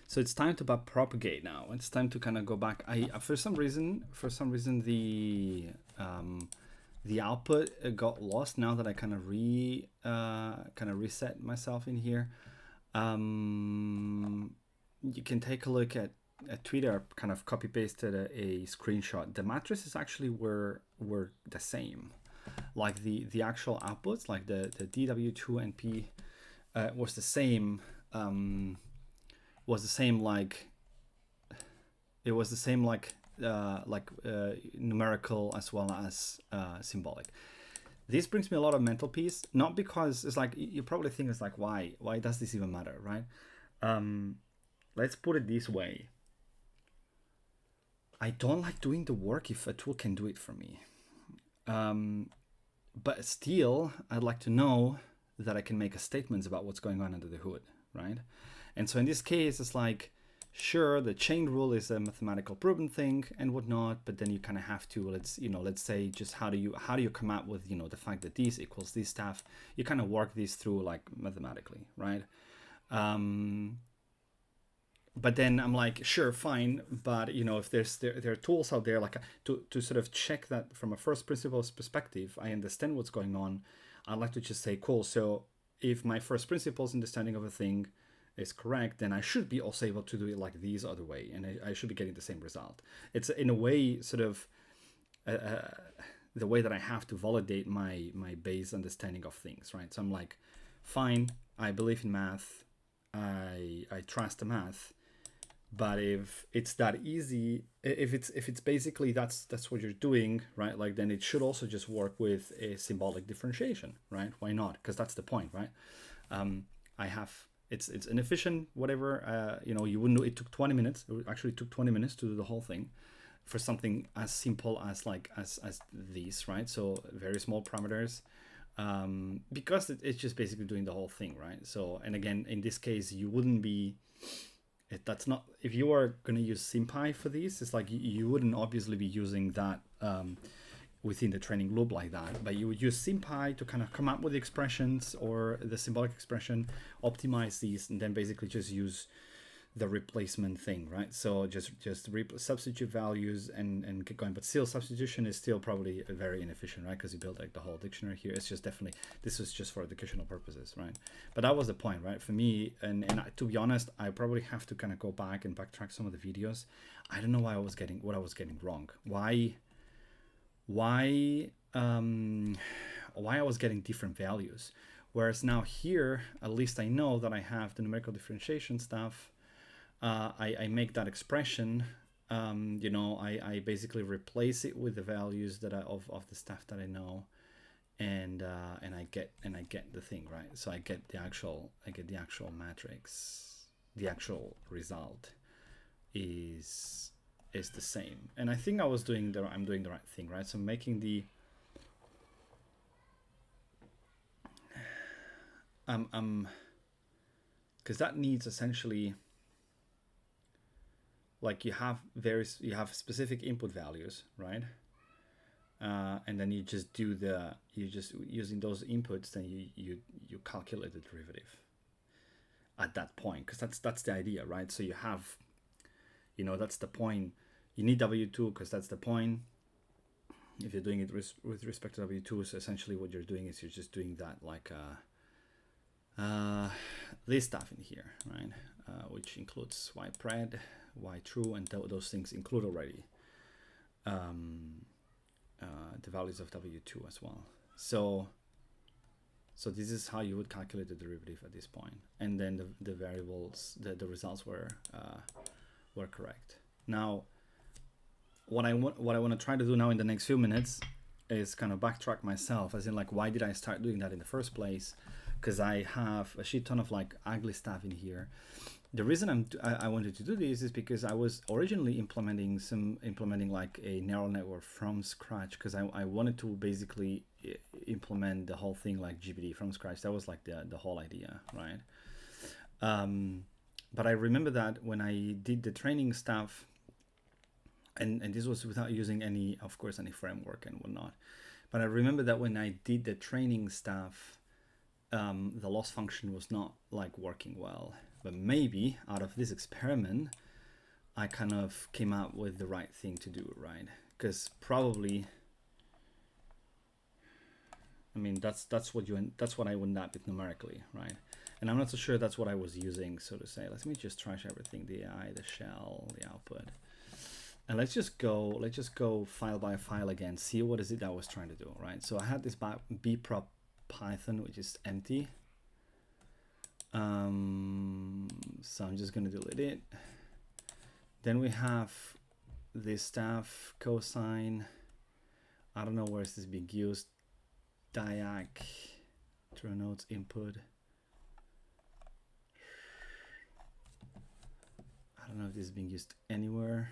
So it's time to propagate now. It's time to kind of go back. I for some reason the output got lost now that I kind of reset myself in here. You can take a look at Twitter. Kind of copy pasted a screenshot. The matrices actually were the same, like the actual outputs, like the DW2 and P was the same. Was the same like it was the same like numerical as well as symbolic. This brings me a lot of mental peace, not because it's like you probably think it's like why does this even matter, right? Let's put it this way. I don't like doing the work if a tool can do it for me, but still I'd like to know that I can make a statements about what's going on under the hood, right? And so in this case, it's like, sure, the chain rule is a mathematical proven thing and whatnot, but then you kind of have to, let's say, just how do you come up with, the fact that this equals this stuff? You kind of work these through like mathematically, right? But then I'm like, sure, fine, but if there are tools out there like to sort of check that from a first principles perspective, I understand what's going on. I'd like to just say, cool. So if my first principles understanding of a thing is correct, then I should be also able to do it like these other way, and I should be getting the same result. It's in a way sort of the way that I have to validate my base understanding of things, right? So I'm like, fine, I believe in math, I trust the math, but if it's that easy, if it's basically that's what you're doing, right? Like then it should also just work with a symbolic differentiation, right? Why not? Because that's the point, right? It's inefficient, whatever. You wouldn't do it. Took 20 minutes. It actually took 20 minutes to do the whole thing for something as simple as as these, right? So very small parameters, because it's just basically doing the whole thing, right? So, and again, in this case, you wouldn't be. That's not, if you are going to use SymPy for these, it's like you wouldn't obviously be using that within the training loop like that, but you would use SymPy to kind of come up with the expressions or the symbolic expression, optimize these, and then basically just use the replacement thing, right? So just substitute values and get going. But still, substitution is still probably very inefficient, right? Because you build like the whole dictionary here. It's just definitely, this was just for educational purposes, right? But that was the point, right? For me, and to be honest, I probably have to kind of go back and backtrack some of the videos. I don't know what I was getting wrong. Why I was getting different values. Whereas now here, at least I know that I have the numerical differentiation stuff. I make that expression. I basically replace it with the values that of the stuff that I know, and I get the thing, right. So I get the actual matrix. The actual result is the same, and I think I'm doing the right thing, right. So making the because that needs essentially, like you have specific input values, right? And then you just using those inputs, then you calculate the derivative at that point, because that's the idea, right? So you have, that's the point. You need W2 because that's the point. If you're doing it with respect to W2, so essentially what you're doing is you're just doing that like this stuff in here, right? Which includes y pred, y true, and those things include already the values of W2 as well. So this is how you would calculate the derivative at this point, and then the variables, the results were correct. Now, what I want to try to do now in the next few minutes is kind of backtrack myself, as in like, why did I start doing that in the first place? Because I have a shit ton of like ugly stuff in here. The reason I wanted to do this is because I was originally implementing like a neural network from scratch, because I wanted to basically implement the whole thing like GPT from scratch. That was like the whole idea, right? But I remember that when I did the training stuff, and this was without using any framework and whatnot. But I remember that when I did the training stuff, the loss function was not like working well. But maybe out of this experiment, I kind of came up with the right thing to do, right? Because probably, I mean, that's what I would end up with numerically, right? And I'm not so sure that's what I was using, so to say. Let me just trash everything: the AI, the shell, the output, and let's just go file by file again. See what is it that I was trying to do, right? So I had this bprop Python, which is empty. So I'm just gonna delete it. Then we have this stuff, cosine. I don't know where is this being used. Diac, true nodes input. I don't know if this is being used anywhere.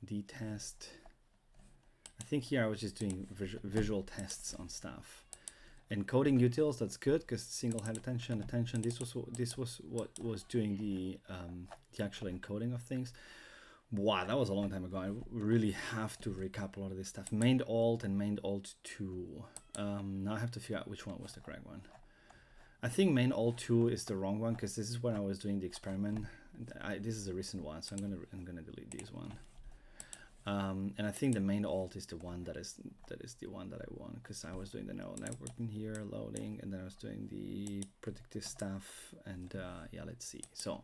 D-test. I think here I was just doing visual tests on stuff. Encoding utils, that's good because single head attention. This was what was doing the actual encoding of things. Wow, that was a long time ago. I really have to recap a lot of this stuff. Main alt and main alt 2. Now I have to figure out which one was the correct one. I think main alt 2 is the wrong one because this is when I was doing the experiment. This is a recent one, so I'm gonna delete this one. And I think the main alt is the one that is the one that I want, because I was doing the neural networking here, loading, and then I was doing the predictive stuff, and yeah, let's see. So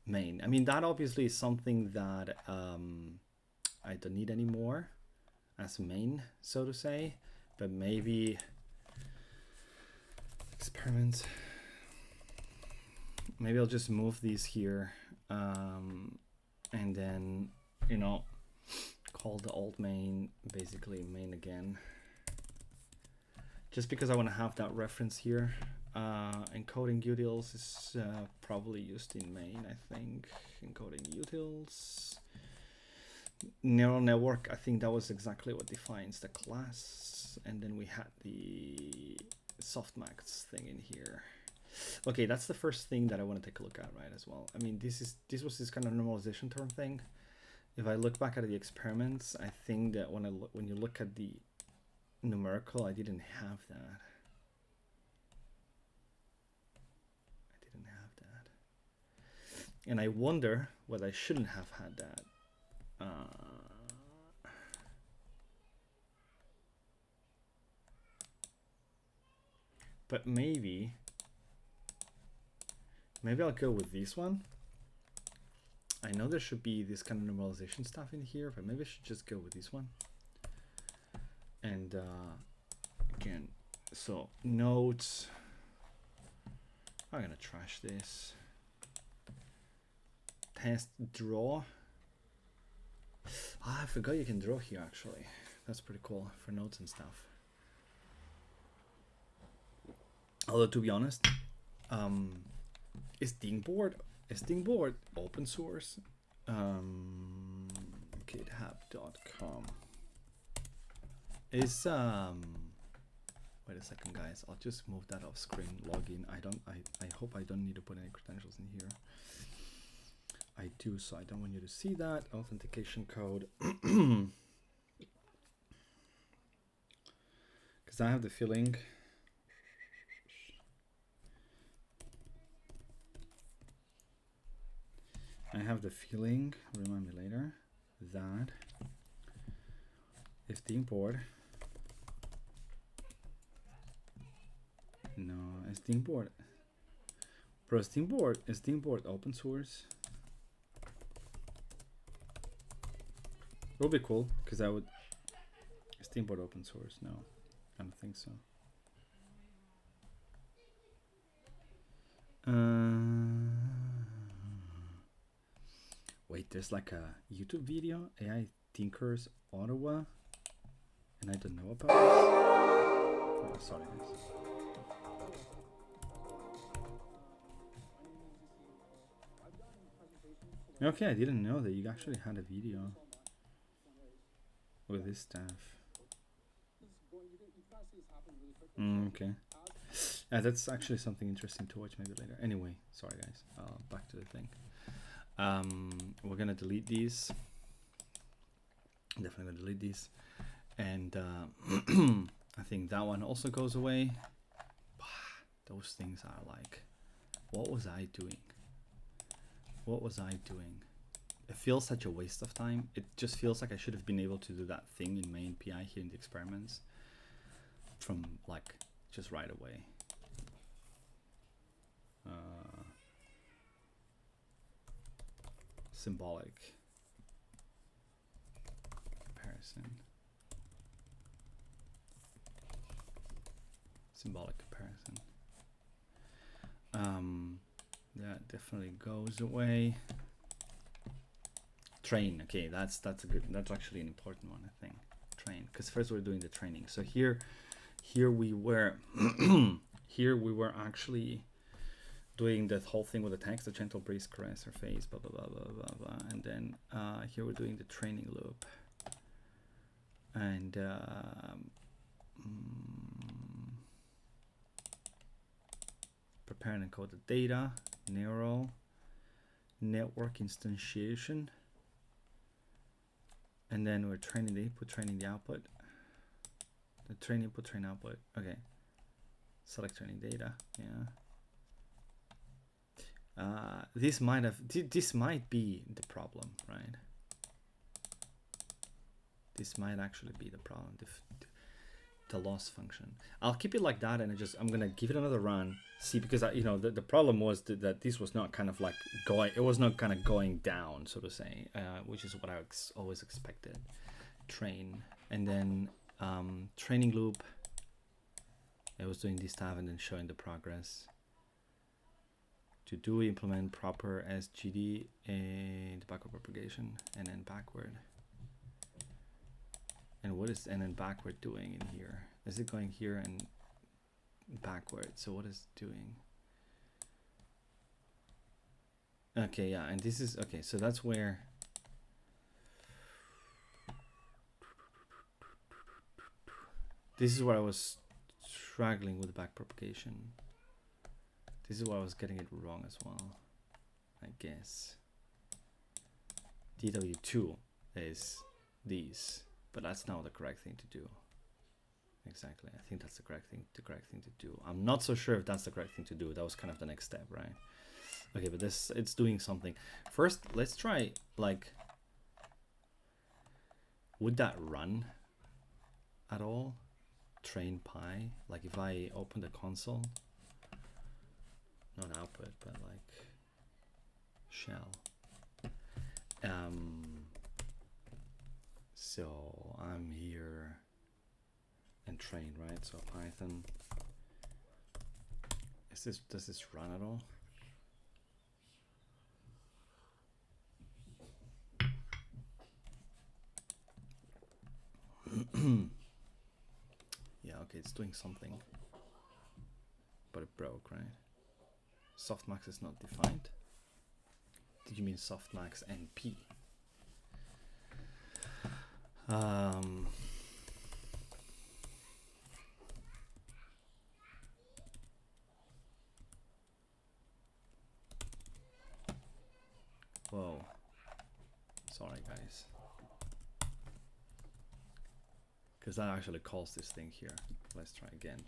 main, I mean, that obviously is something that I don't need anymore as main, so to say, but maybe experiments. Maybe I'll just move these here, and then, you know, call the alt main basically main again, just because I want to have that reference here. Encoding utils is probably used in main, I think. Encoding utils. Neural network, I think that was exactly what defines the class. And then we had the softmax thing in here. Okay, that's the first thing that I want to take a look at, right, as well. I mean, this was this kind of normalization term thing. If I look back at the experiments, I think that when you look at the numerical, I didn't have that. And I wonder whether I shouldn't have had that. But maybe I'll go with this one. I know there should be this kind of normalization stuff in here, but maybe I should just go with this one. And again, so nodes, I'm gonna trash this. Test draw. Ah, I forgot you can draw here actually. That's pretty cool for nodes and stuff. Although to be honest, is Dingboard open source? GitHub.com is wait a second, guys. I'll just move that off screen. Login. I hope I don't need to put any credentials in here. I do, so I don't want you to see that. Authentication code. Because I have the feeling remind me later, that if the import, no, is the import, bro, is the import open source? It would be cool, because I would, is the import open source? No, I don't think so. Wait, there's like a YouTube video, AI Tinkers Ottawa, and I don't know about this. Oh, sorry, guys. Okay, I didn't know that you actually had a video with this stuff. Okay. That's actually something interesting to watch maybe later. Anyway, sorry guys, back to the thing. We're gonna delete these. Definitely gonna delete these. And I think that one also goes away. Those things are like, what was I doing? What was I doing? It feels such a waste of time. It just feels like I should have been able to do that thing in main PI here in the experiments from like just right away. Symbolic comparison. Symbolic comparison. That definitely goes away. Train. Okay, that's a good. That's actually an important one, I think. Train, because first we're doing the training. So here we were here we were actually doing the whole thing with the text, the gentle breeze caress her face, blah blah blah blah blah blah, and then here we're doing the training loop, and prepare and encode the data, neural network instantiation, and then we're training the input, training the output, the train input, train output. Okay, select training data. Yeah. This might be the problem, right? This might actually be the problem, the loss function. I'll keep it like that, and I'm gonna give it another run, see, because the problem was that this was not kind of like going down, so to say, which is what I always expected. Train, and then training loop. I was doing this stuff and then showing the progress. To do implement proper SGD and backward propagation, and then backward. And what is and then backward doing in here? Is it going here and backward? So what is it doing? Okay, yeah, and this is okay. So that's where this is where I was struggling with back propagation. This is why I was getting it wrong as well, I guess. DW2 is these, but that's not the correct thing to do. Exactly, I think that's the correct thing to do. I'm not so sure if that's the correct thing to do. That was kind of the next step, right? Okay, but it's doing something. First, let's try, like, would that run at all? Train pi, like if I open the console, not output, but like shell. So I'm here and train, right? So Python. Does this run at all? Yeah, okay, it's doing something, but it broke, right? Softmax is not defined. Did you mean softmax NP? Whoa. Sorry, guys. Because that actually calls this thing here. Let's try again.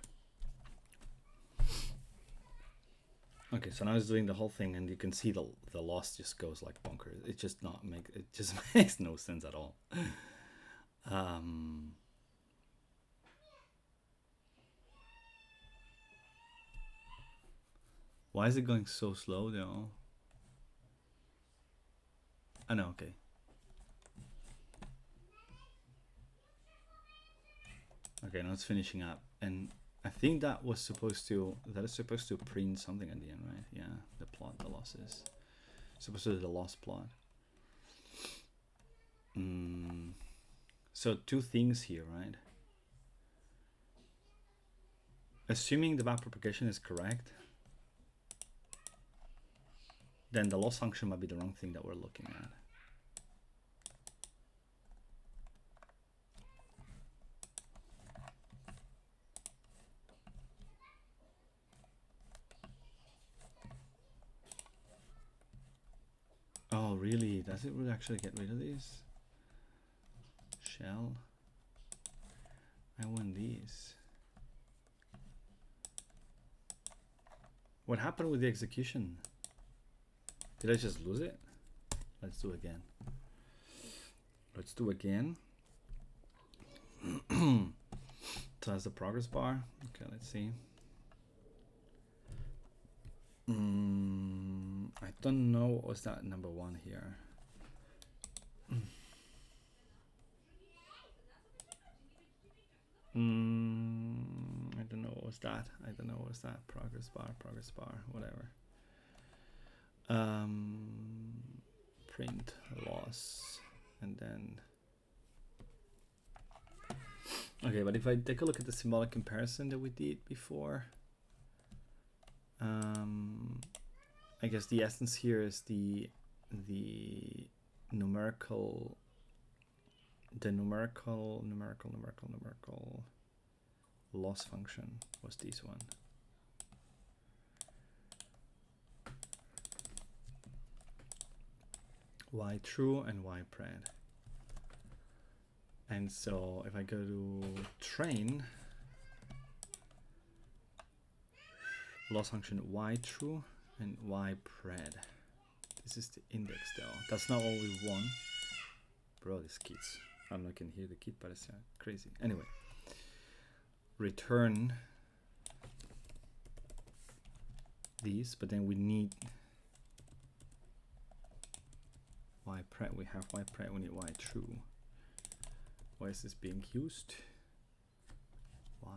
Okay, so now it's doing the whole thing, and you can see the loss just goes like bonkers. It just makes no sense at all. Why is it going so slow though? I know, okay. Okay, now it's finishing up, and I think that is supposed to print something at the end, right? Yeah, the plot, the losses. Supposed to do the loss plot. So two things here, right? Assuming the backpropagation is correct, then the loss function might be the wrong thing that we're looking at. Oh, really? Does it really actually get rid of these? Shell. I want these. What happened with the execution? Did I just lose it? Let's do again. Let's do again. So that's the progress bar. Okay, let's see. I don't know what was that number one here. I don't know what was that. I don't know what was that. Progress bar, whatever. Print loss, and then okay. But if I take a look at the symbolic comparison that we did before, I guess the essence here is the numerical loss function was this one. Y true and Y pred. And so if I go to train, loss function Y true and Y pred. This is the index though. That's not all we want. Bro, these kids. I don't know if you can hear the kid, but it's crazy. Anyway, return these, but then we need Y pred. We have Y pred, we need Y true. Why is this being used? Why?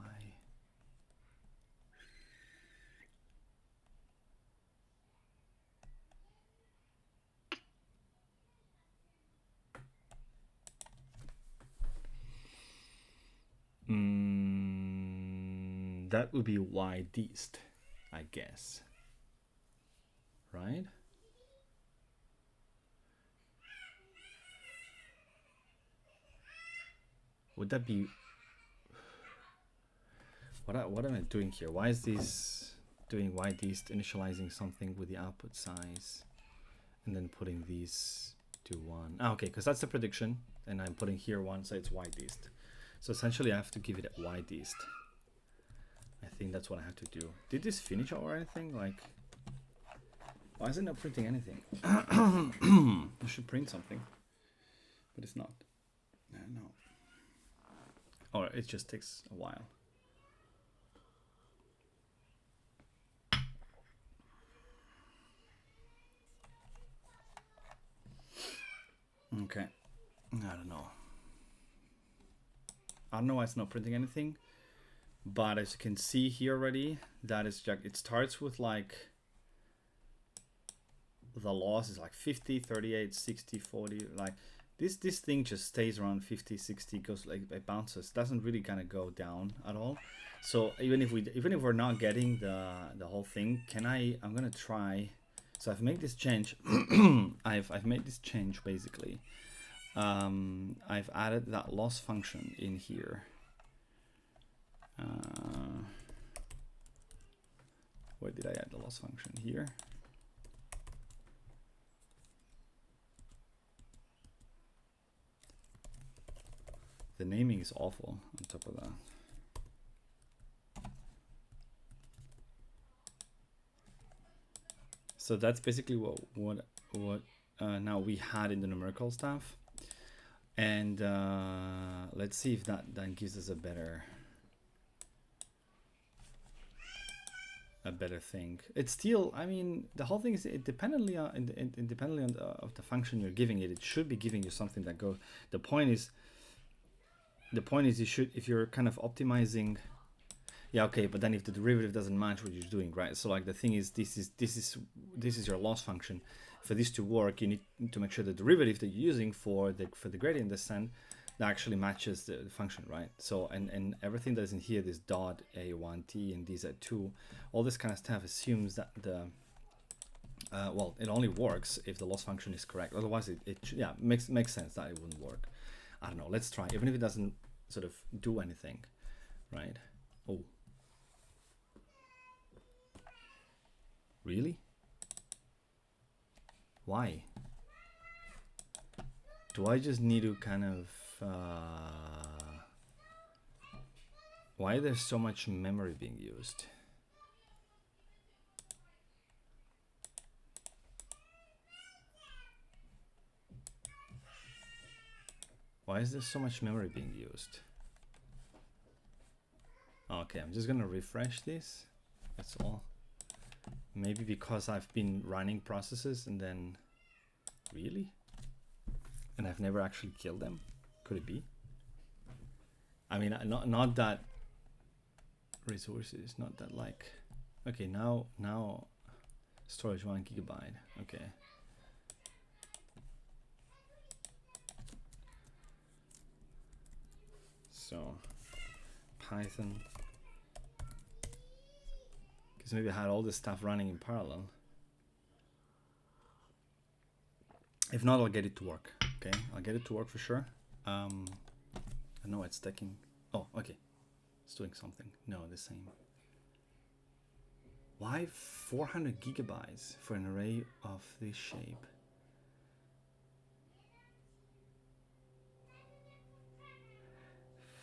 That would be Y dist, I guess. Right? Would that be what am I doing here? Why is this doing Y dist, initializing something with the output size and then putting these to 1? Okay, because that's the prediction, and I'm putting here 1, so it's Y dist. So essentially I have to give it a Y dist. I think that's what I have to do. Did this finish or anything? Like, why is it not printing anything? I should print something, but it's not. No. Or it just takes a while. Okay. I don't know. I don't know why it's not printing anything, but as you can see here already, that is just, it starts with like the loss is like 50, 38, 60, 40, like this thing just stays around 50, 60, goes like it bounces, doesn't really kind of go down at all. So even if we're not getting the whole thing, I'm gonna try. So I've made this change. I've made this change basically. I've added that loss function in here. Where did I add the loss function? Here. The naming is awful on top of that. So that's basically what now we had in the numerical stuff, and let's see if that gives us a better thing. It's still, I mean, the whole thing is independently of the function you're giving it. It should be giving you something that goes. The point is you should, if you're kind of optimizing. Yeah, okay, but then if the derivative doesn't match what you're doing, right? So like the thing is, this is your loss function. For this to work, you need to make sure the derivative that you're using for the gradient descent that actually matches the function, right? So and everything that is in here, this dot a1t and dz2, all this kind of stuff assumes that the well, it only works if the loss function is correct. Otherwise, it yeah makes sense that it wouldn't work. I don't know. Let's try, even if it doesn't sort of do anything, right? Oh. Really? Why? Do I just need to kind of... why there's so much memory being used? Why is there so much memory being used? Okay, I'm just gonna refresh this. That's all. Maybe because I've been running processes and then... Really? And I've never actually killed them? Could it be? I mean, not that resources, not that like... Okay, now storage 1 gigabyte. Okay. So Python, because maybe I had all this stuff running in parallel. If not, I'll get it to work. Okay, I'll get it to work for sure. I know it's taking... Oh, okay. It's doing something. No, the same. Why 400 gigabytes for an array of this shape?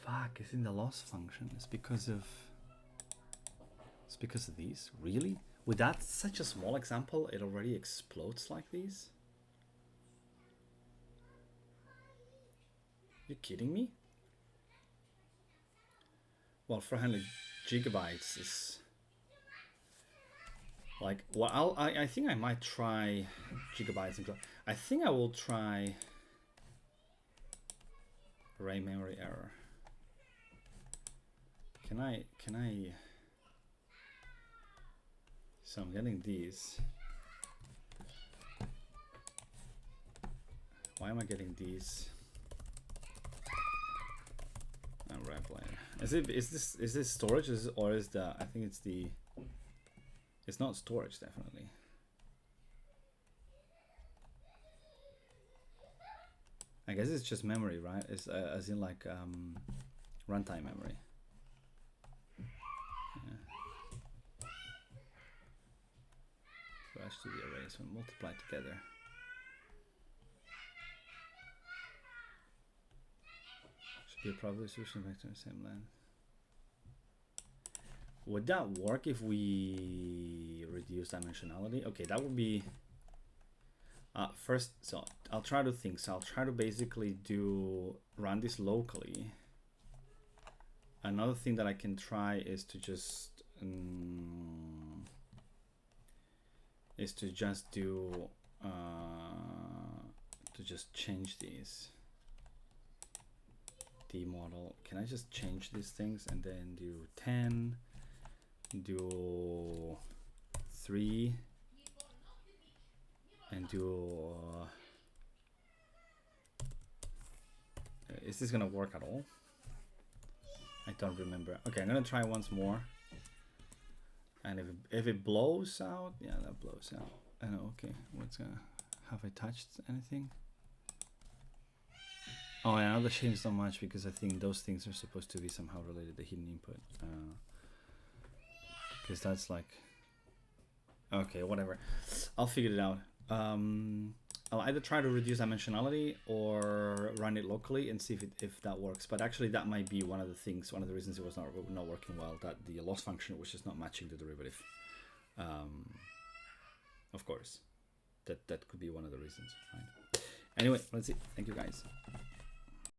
Fuck, it's in the loss function. It's because of these? Really? With that such a small example, it already explodes like these? You kidding me? Well, 400 gigabytes is like, well, I think I might try gigabytes and I think I will try array memory error. Can I so I'm getting these. Why am I getting these? Right player. Is this storage or is the... I think it's the... It's not storage, definitely. I guess it's just memory, right? It's as in like runtime memory. Yeah. Flash to the arrays when multiplied together. Should be a probability solution vector in the same length. Would that work if we reduce dimensionality? Okay, that would be first. So I'll try to think. So I'll try to basically run this locally. Another thing that I can try is to just change these. D model. Can I just change these things and then do 10? Do 3 and do is this gonna work at all? I don't remember. Okay, I'm gonna try once more, and if it blows out, yeah, that blows out. I know. Okay, what's gonna... Have I touched anything? Oh, yeah, not changed so much because I think those things are supposed to be somehow related to hidden input. Because that's like... Okay, whatever. I'll figure it out. I'll either try to reduce dimensionality or run it locally and see if that works. But actually, that might be one of the things, one of the reasons it was not working well. That the loss function was just not matching the derivative. Of course, that could be one of the reasons. Right? Anyway, let's see. Thank you, guys.